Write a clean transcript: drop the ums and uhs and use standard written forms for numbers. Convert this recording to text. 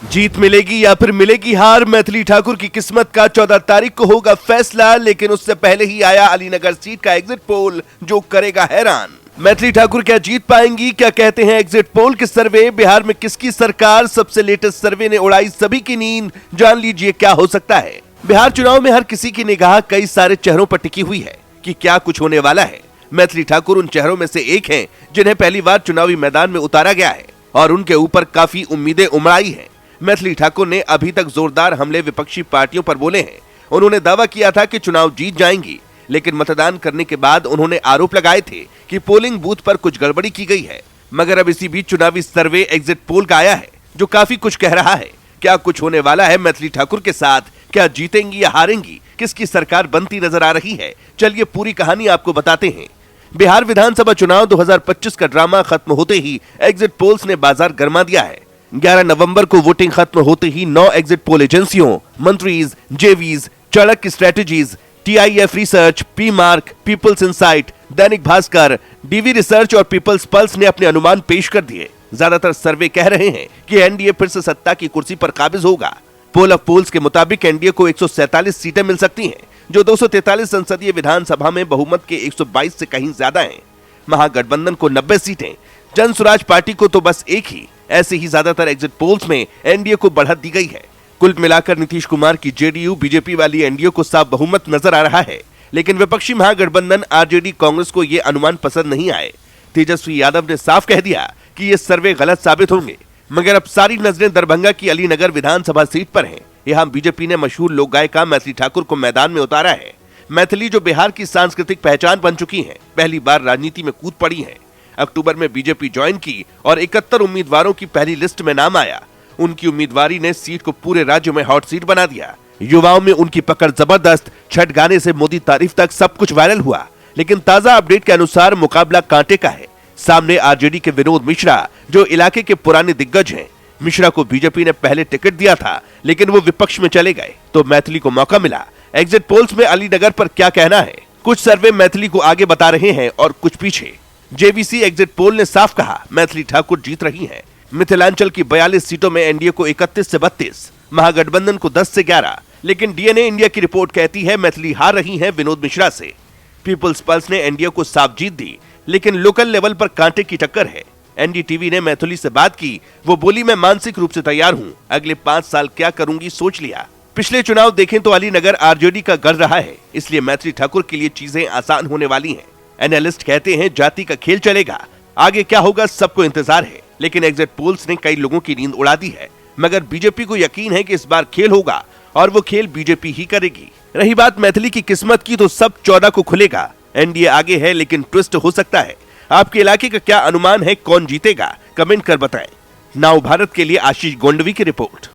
जीत मिलेगी या फिर मिलेगी हार, मैथिली ठाकुर की किस्मत का 14 तारीख को होगा फैसला। लेकिन उससे पहले ही आया अलीनगर सीट का एग्जिट पोल जो करेगा हैरान। मैथिली ठाकुर क्या जीत पाएंगी? क्या कहते हैं एग्जिट पोल के सर्वे? बिहार में किसकी सरकार? सबसे लेटेस्ट सर्वे ने उड़ाई सभी की नींद। जान लीजिए क्या हो सकता है। बिहार चुनाव में हर किसी की निगाह कई सारे चेहरों पर टिकी हुई है कि क्या कुछ होने वाला है। मैथिली ठाकुर उन चेहरों में से एक हैं जिन्हें पहली बार चुनावी मैदान में उतारा गया है और उनके ऊपर काफी उम्मीदें उमड़ाई हैं। मैथिली ठाकुर ने अभी तक जोरदार हमले विपक्षी पार्टियों पर बोले हैं। उन्होंने दावा किया था कि चुनाव जीत जाएंगी, लेकिन मतदान करने के बाद उन्होंने आरोप लगाए थे कि पोलिंग बूथ पर कुछ गड़बड़ी की गई है। मगर अब इसी बीच चुनावी सर्वे एग्जिट पोल का आया है जो काफी कुछ कह रहा है। क्या कुछ होने वाला है मैथिली ठाकुर के साथ? क्या जीतेंगी या हारेंगी? किसकी सरकार बनती नजर आ रही है? चलिए पूरी कहानी आपको बताते हैं। बिहार विधानसभा चुनाव 2025 का ड्रामा खत्म होते ही एग्जिट पोल्स ने बाजार गरमा दिया है। 11 नवंबर को वोटिंग खत्म होते ही 9 एग्जिट पोल एजेंसियों, मंत्रीज, जेवीज, Chanakya strategies, TIF research, P Marq, People's Insight, Dainik Bhaskar, DV research और पीपल्स पल्स ने अपने अनुमान पेश कर दिए। ज्यादातर सर्वे कह रहे हैं कि एनडीए फिर से सत्ता की कुर्सी पर काबिज होगा। पोल ऑफ पोल्स के मुताबिक एनडीए को 147 सीटें मिल सकती हैं, जो 243 संसदीय विधानसभा में बहुमत के 122 से कहीं ज्यादा हैं। महागठबंधन को 90 सीटें, जन स्वराज पार्टी को तो बस एक ही। ऐसे ही ज्यादातर एग्जिट पोल्स में एनडीए को बढ़त दी गई है। कुल मिलाकर नीतीश कुमार की जेडीयू बीजेपी वाली एनडीए को साफ बहुमत नजर आ रहा है। लेकिन विपक्षी महागठबंधन आरजेडी कांग्रेस को ये अनुमान पसंद नहीं आए। तेजस्वी यादव ने साफ कह दिया कि ये सर्वे गलत साबित होंगे। मगर अब सारी नजरें दरभंगा की अलीनगर विधानसभा सीट पर हैं। यहाँ बीजेपी ने मशहूर लोक गायिका मैथिली ठाकुर को मैदान में उतारा है। मैथिली जो बिहार की सांस्कृतिक पहचान बन चुकी है, पहली बार राजनीति में कूद पड़ी है। अक्टूबर में बीजेपी ज्वाइन की और 71 उम्मीदवारों की पहली लिस्ट में नाम आया। उनकी उम्मीदवारी ने सीट को पूरे राज्य में हॉट सीट बना दिया। युवाओं में उनकी पकड़ जबरदस्त। छठ गाने से मोदी तारीफ तक सब कुछ वायरल हुआ। लेकिन ताजा अपडेट के अनुसार मुकाबला कांटे का है। सामने आरजेडी के विनोद मिश्रा जो इलाके के पुराने दिग्गज हैं। मिश्रा को बीजेपी ने पहले टिकट दिया था, लेकिन वो विपक्ष में चले गए तो मैथिली को मौका मिला। एग्जिट पोल्स में अलीनगर पर क्या कहना है? कुछ सर्वे मैथिली को आगे बता रहे हैं और कुछ पीछे। जेवीसी एग्जिट पोल ने साफ कहा मैथिली ठाकुर जीत रही हैं। मिथिलांचल की 42 सीटों में एनडीए को 31 से 32, महागठबंधन को 10 से 11। लेकिन डीएनए इंडिया की रिपोर्ट कहती है मैथिली हार रही है विनोद मिश्रा से। पीपल्स पल्स ने एनडीए को साफ जीत दी, लेकिन लोकल लेवल पर कांटे की टक्कर है। एनडीटीवी ने मैथिली से बात की। वो बोली मैं मानसिक रूप से तैयार हूँ, अगले 5 साल क्या करूंगी सोच लिया। पिछले चुनाव देखें तो अलीनगर आरजेडी का गढ़ रहा है, इसलिए मैथिली ठाकुर के लिए चीजें आसान होने वाली हैं। एनालिस्ट कहते हैं जाति का खेल चलेगा। आगे क्या होगा सबको इंतजार है। लेकिन एग्जिट पोल्स ने कई लोगों की नींद उड़ा दी है। मगर बीजेपी को यकीन है कि इस बार खेल होगा और वो खेल बीजेपी ही करेगी। रही बात मैथिली की किस्मत की, तो सब 14 को खुलेगा। एनडीए आगे है, लेकिन ट्विस्ट हो सकता है। आपके इलाके का क्या अनुमान है? कौन जीतेगा? कमेंट कर बताएं। नाउ भारत के लिए आशीष गोंडवी की रिपोर्ट।